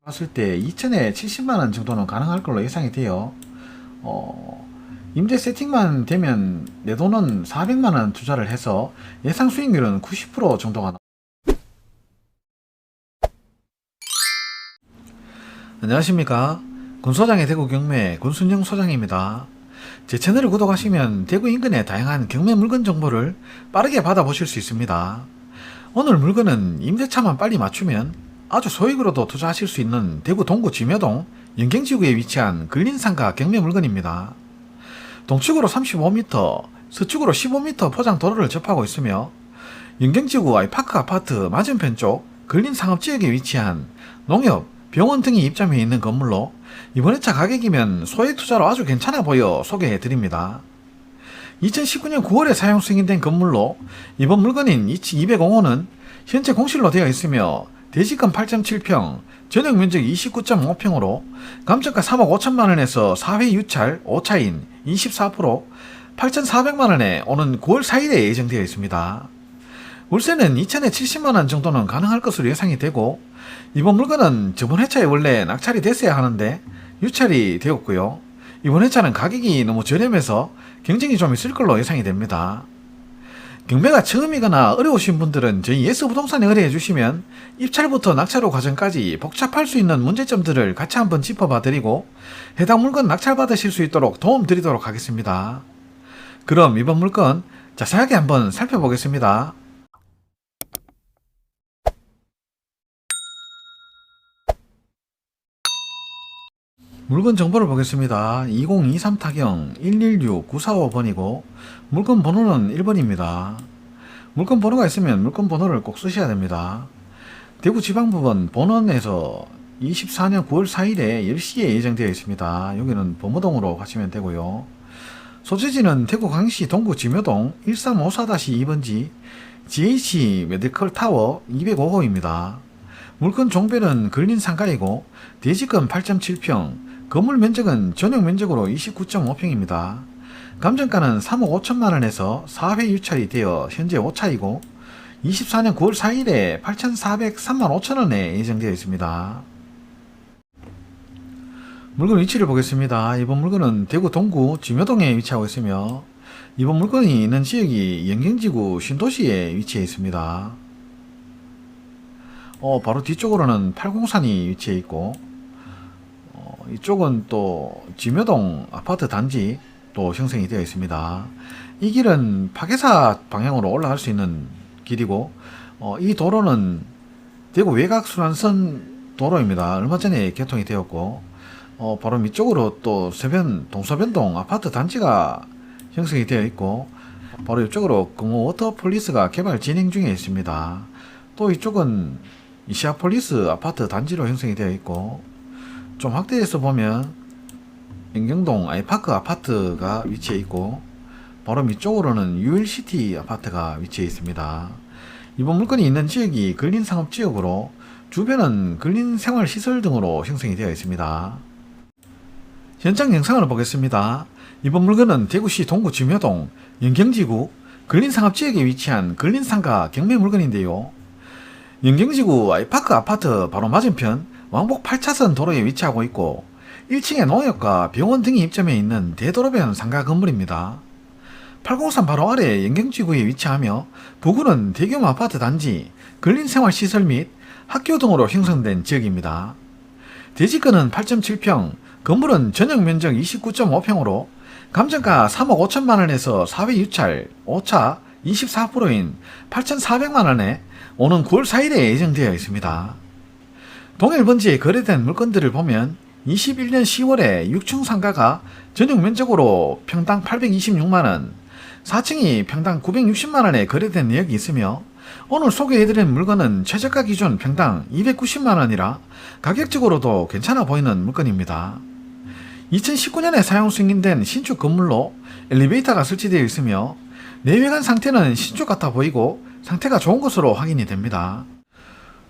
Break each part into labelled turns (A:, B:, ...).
A: 봤을 때 2천에 70만원 정도는 가능할 걸로 예상이 돼요. 임대 세팅만 되면 내 돈은 400만원 투자를 해서 예상 수익률은 90% 정도가 안녕하십니까, 군소장의 대구 경매 군순영 소장입니다. 제 채널을 구독하시면 대구 인근의 다양한 경매 물건 정보를 빠르게 받아보실 수 있습니다. 오늘 물건은 임대차만 빨리 맞추면 아주 소액으로도 투자하실 수 있는 대구 동구 지묘동 영경지구에 위치한 근린상가 경매 물건입니다. 동측으로 35m, 서축으로 15m 포장 도로를 접하고 있으며 영경지구 아이파크 아파트 맞은편 쪽 근린상업지역에 위치한 농협, 병원 등이 입점해 있는 건물로 이번 회차 가격이면 소액 투자로 아주 괜찮아 보여 소개해 드립니다. 2019년 9월에 사용 승인된 건물로 이번 물건인 205호는 현재 공실로 되어 있으며 대지권 8.7평, 전용 면적 29.5평으로 감정가 3억 5천만원에서 4회 유찰 5차인 24% 8,400만원에 오는 9월 4일에 예정되어 있습니다. 월세는 2천에 70만원 정도는 가능할 것으로 예상이 되고 이번 물건은 저번 회차에 원래 낙찰이 됐어야 하는데 유찰이 되었고요. 이번 회차는 가격이 너무 저렴해서 경쟁이 좀 있을 걸로 예상이 됩니다. 경매가 처음이거나 어려우신 분들은 저희 예스부동산에 의뢰해 주시면 입찰부터 낙찰 후 과정까지 복잡할 수 있는 문제점들을 같이 한번 짚어봐 드리고 해당 물건 낙찰 받으실 수 있도록 도움 드리도록 하겠습니다. 그럼 이번 물건 자세하게 한번 살펴보겠습니다. 물건 정보를 보겠습니다. 2023 타경 116945번이고 물건 번호는 1번입니다. 물건 번호가 있으면 물건 번호를 꼭 쓰셔야 됩니다. 대구지방법원 본원에서 24년 9월 4일에 10시에 예정되어 있습니다. 여기는 범어동으로 가시면 되고요. 소재지는 대구 광시 동구 지묘동 1354-2번지 GH 메디컬 타워 205호입니다. 물건 종별은 근린상가이고 대지권 8.7평, 건물 면적은 전용 면적으로 29.5평입니다. 감정가는 3억 5천만원에서 4회 유찰이 되어 현재 5차이고 24년 9월 4일에 8,403만 5천원에 예정되어 있습니다. 물건 위치를 보겠습니다. 이번 물건은 대구 동구 지묘동에 위치하고 있으며 이번 물건이 있는 지역이 영경지구 신도시에 위치해 있습니다. 바로 뒤쪽으로는 팔공산이 위치해 있고 이쪽은 또 지묘동 아파트 단지 또 형성이 되어 있습니다. 이 길은 파괴사 방향으로 올라갈 수 있는 길이고 이 도로는 대구 외곽순환선 도로입니다. 얼마 전에 개통이 되었고 바로 밑쪽으로 또 동서변동 아파트 단지가 형성이 되어 있고 바로 이쪽으로 금호 워터폴리스가 개발 진행 중에 있습니다. 또 이쪽은 이시아폴리스 아파트 단지로 형성이 되어 있고 좀 확대해서 보면 영경동 아이파크 아파트가 위치해 있고 바로 밑쪽으로는 ULCT 아파트가 위치해 있습니다. 이번 물건이 있는 지역이 근린상업지역으로 주변은 근린생활시설 등으로 형성이 되어 있습니다. 현장 영상을 보겠습니다. 이번 물건은 대구시 동구 지묘동 영경지구 근린상업지역에 위치한 근린상가 경매 물건인데요. 영경지구 아이파크 아파트 바로 맞은편 왕복 8차선 도로에 위치하고 있고 1층에 농협과 병원 등이 입점해 있는 대도로변 상가 건물입니다. 803 바로 아래 영경지구에 위치하며 부근은 대규모 아파트 단지, 근린생활시설 및 학교 등으로 형성된 지역입니다. 대지권은 8.7평, 건물은 전용 면적 29.5평으로 감정가 3억 5천만원에서 4회 유찰 5차 24%인 8,400만원에 오는 9월 4일에 예정되어 있습니다. 동일 번지에 거래된 물건들을 보면 21년 10월에 6층 상가가 전용 면적으로 평당 826만원, 4층이 평당 960만원에 거래된 내역이 있으며 오늘 소개해드린 물건은 최저가 기준 평당 290만원이라 가격적으로도 괜찮아 보이는 물건입니다. 2019년에 사용 승인된 신축 건물로 엘리베이터가 설치되어 있으며 내외관 상태는 신축 같아 보이고 상태가 좋은 것으로 확인이 됩니다.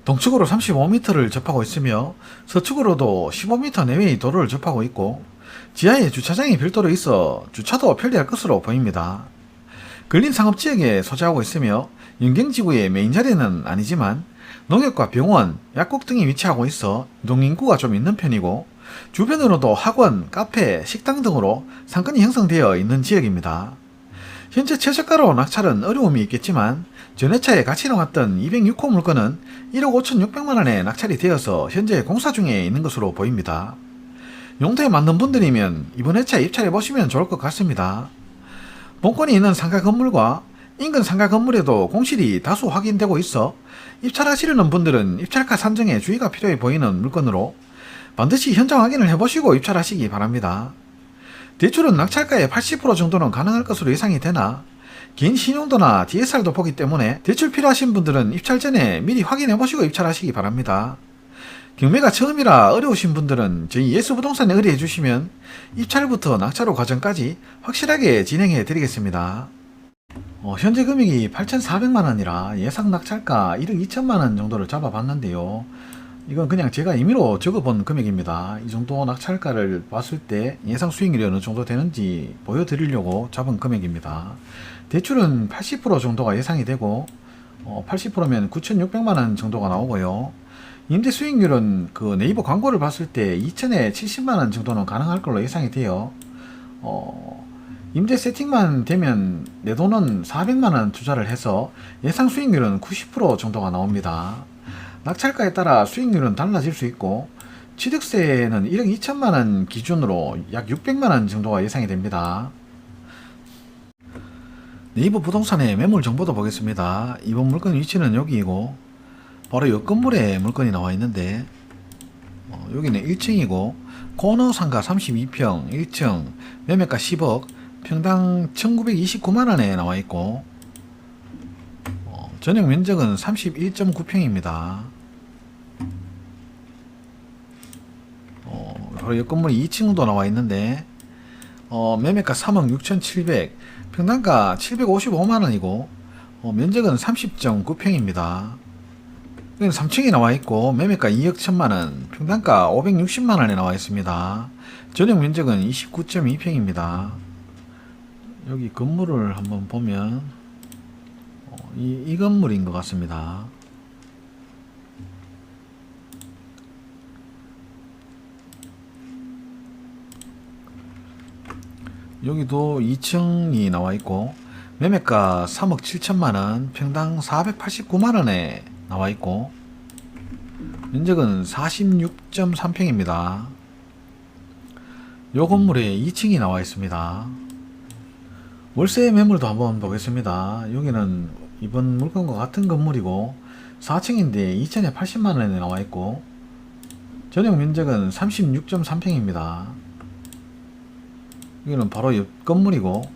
A: 동측으로 35m를 접하고 있으며 서축으로도 15m 내외의 도로를 접하고 있고 지하에 주차장이 별도로 있어 주차도 편리할 것으로 보입니다. 근린상업지역에 소재하고 있으며 영경지구의 메인 자리는 아니지만 농협과 병원, 약국 등이 위치하고 있어 이동인구가 좀 있는 편이고 주변으로도 학원, 카페, 식당 등으로 상권이 형성되어 있는 지역입니다. 현재 최저가로 낙찰은 어려움이 있겠지만 전회차에 같이 나왔던 206호 물건은 1억 5,600만원에 낙찰이 되어서 현재 공사 중에 있는 것으로 보입니다. 용도에 맞는 분들이면 이번 회차에 입찰해 보시면 좋을 것 같습니다. 본권이 있는 상가 건물과 인근 상가 건물에도 공실이 다수 확인되고 있어 입찰하시려는 분들은 입찰가 산정에 주의가 필요해 보이는 물건으로 반드시 현장 확인을 해보시고 입찰하시기 바랍니다. 대출은 낙찰가의 80% 정도는 가능할 것으로 예상이 되나 긴 신용도나 DSR도 보기 때문에 대출 필요하신 분들은 입찰 전에 미리 확인해보시고 입찰하시기 바랍니다. 경매가 처음이라 어려우신 분들은 저희 예스부동산에 의뢰해 주시면 입찰부터 낙찰후 과정까지 확실하게 진행해 드리겠습니다. 현재 금액이 8,400만원이라 예상 낙찰가 1억 2천만원 정도를 잡아봤는데요. 이건 그냥 제가 임의로 적어본 금액입니다. 이 정도 낙찰가를 봤을 때 예상 수익률이 어느 정도 되는지 보여드리려고 잡은 금액입니다. 대출은 80% 정도가 예상이 되고 80%면 9,600만원 정도가 나오고요. 임대 수익률은 그 네이버 광고를 봤을 때 2천에 70만원 정도는 가능할 걸로 예상이 돼요. 임대 세팅만 되면 내 돈은 400만원 투자를 해서 예상 수익률은 90% 정도가 나옵니다. 낙찰가에 따라 수익률은 달라질 수 있고 취득세는 1억 2천만원 기준으로 약 600만원 정도가 예상이 됩니다. 네이버 부동산의 매물 정보도 보겠습니다. 이번 물건 위치는 여기이고 바로 옆 건물에 물건이 나와 있는데 여기는 1층이고 코너 상가 32평 1층 매매가 10억 평당 1929만원에 나와 있고 전용 면적은 31.9평입니다. 바로 옆 건물이 2층도 나와 있는데 매매가 3억 6,700 평당가 755만원이고 면적은 30.9평입니다. 여기는 3층이 나와 있고 매매가 2억 1천만원 평당가 560만원에 나와 있습니다. 전용 면적은 29.2평입니다. 여기 건물을 한번 보면 이 건물인 것 같습니다. 여기도 2층이 나와 있고 매매가 3억 7천만원 평당 489만원에 나와 있고 면적은 46.3평입니다. 요 건물에 2층이 나와 있습니다. 월세 매물도 한번 보겠습니다. 여기는 이번 물건과 같은 건물이고 4층인데 2천에 80만원에 나와 있고 전용 면적은 36.3평입니다. 여기는 바로 옆 건물이고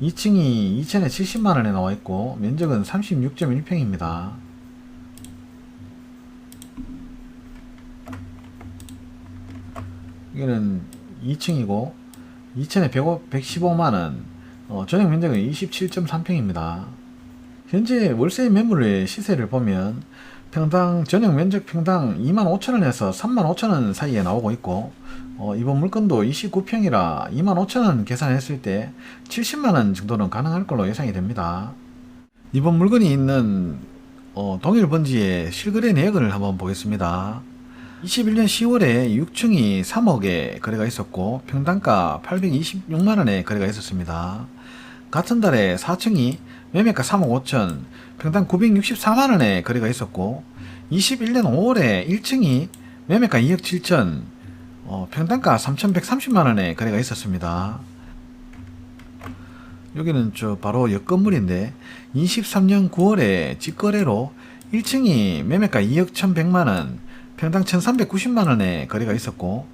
A: 2층이 2천에 70만원에 나와 있고 면적은 36.1평입니다. 여기는 2층이고 2천에 115만원 전용 면적은 27.3평입니다. 현재 월세 매물의 시세를 보면 평당 전용 면적 평당 25,000원에서 35,000원 사이에 나오고 있고 이번 물건도 29평이라 25,000원 계산했을 때 70만원 정도는 가능할 걸로 예상이 됩니다. 이번 물건이 있는 동일번지의 실거래 내역을 한번 보겠습니다. 21년 10월에 6층이 3억에 거래가 있었고 평당가 826만원에 거래가 있었습니다. 같은 달에 4층이 매매가 3억 5천 평당 964만원에 거래가 있었고 21년 5월에 1층이 매매가 2억 7천 평당가 3,130만원에 거래가 있었습니다. 여기는 바로 옆 건물인데 23년 9월에 직거래로 1층이 매매가 2억 1,100만원 평당 1,390만원에 거래가 있었고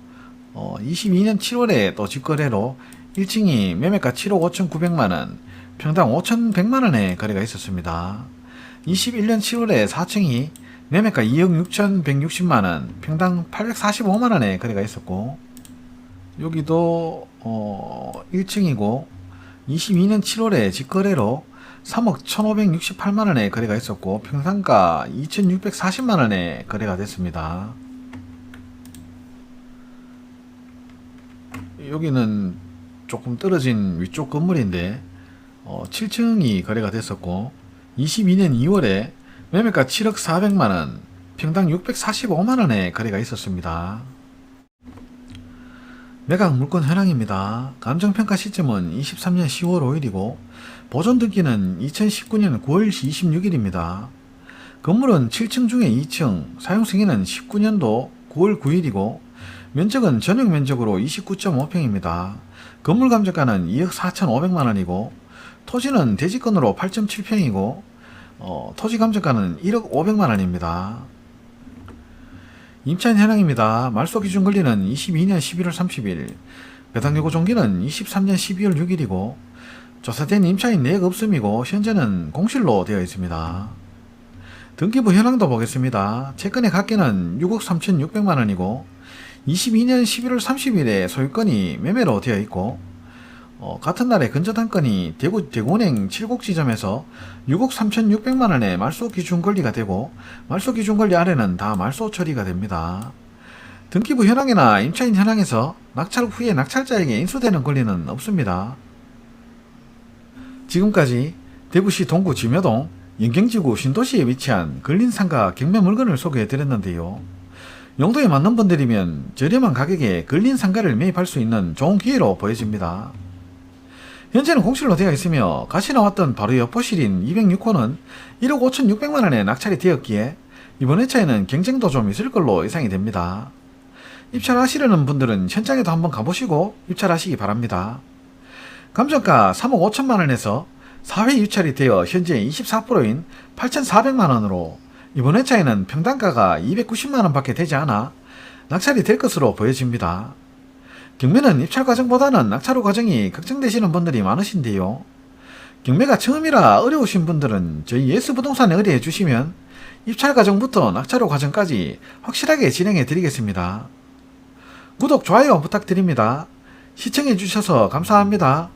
A: 22년 7월에 또 직거래로 1층이 매매가 7억 5,900만원 평당 5,100만원에 거래가 있었습니다. 21년 7월에 4층이 매매가 2억 6,160만원 평당 845만원에 거래가 있었고 여기도 1층이고 22년 7월에 직거래로 3억 1,568만원에 거래가 있었고 평상가 2,640만원에 거래가 됐습니다. 여기는 조금 떨어진 위쪽 건물인데 7층이 거래가 됐었고 22년 2월에 매매가 7억 400만원, 평당 645만원의 거래가 있었습니다. 매각 물건 현황입니다. 감정평가 시점은 23년 10월 5일이고 보존 등기는 2019년 9월 26일입니다. 건물은 7층 중에 2층, 사용승인은 19년도 9월 9일이고 면적은 전용 면적으로 29.5평입니다. 건물 감정가는 2억 4,500만원이고 토지는 대지권으로 8.7평이고 토지 감정가는 1억 500만원입니다. 임차인 현황입니다. 말소 기준 권리는 22년 11월 30일, 배당 요구 종기는 23년 12월 6일이고 조사된 임차인 내역 없음이고 현재는 공실로 되어 있습니다. 등기부 현황도 보겠습니다. 채권의 합계는 6억 3,600만원이고 22년 11월 30일에 소유권이 매매로 되어 있고 같은 날에 근저당권이 대구은행 7곡지점에서 6억 3,600만원의 말소 기준 권리가 되고 말소 기준 권리 아래는 다 말소 처리가 됩니다. 등기부 현황이나 임차인 현황에서 낙찰 후에 낙찰자에게 인수되는 권리는 없습니다. 지금까지 대구시 동구 지묘동 영경지구 신도시에 위치한 근린상가 경매 물건을 소개해 드렸는데요. 용도에 맞는 분들이면 저렴한 가격에 근린상가를 매입할 수 있는 좋은 기회로 보여집니다. 현재는 공실로 되어 있으며 같이 나왔던 바로 옆보실인 206호는 1억 5,600만원에 낙찰이 되었기에 이번 회차에는 경쟁도 좀 있을 걸로 예상이 됩니다. 입찰하시려는 분들은 현장에도 한번 가보시고 입찰하시기 바랍니다. 감정가 3억 5천만원에서 4회 유찰이 되어 현재 24%인 8,400만원으로 이번 회차에는 평당가가 290만원 밖에 되지 않아 낙찰이 될 것으로 보여집니다. 경매는 입찰 과정보다는 낙찰 후 과정이 걱정되시는 분들이 많으신데요. 경매가 처음이라 어려우신 분들은 저희 예스부동산에 의뢰해 주시면 입찰 과정부터 낙찰 후 과정까지 확실하게 진행해 드리겠습니다. 구독, 좋아요 부탁드립니다. 시청해 주셔서 감사합니다.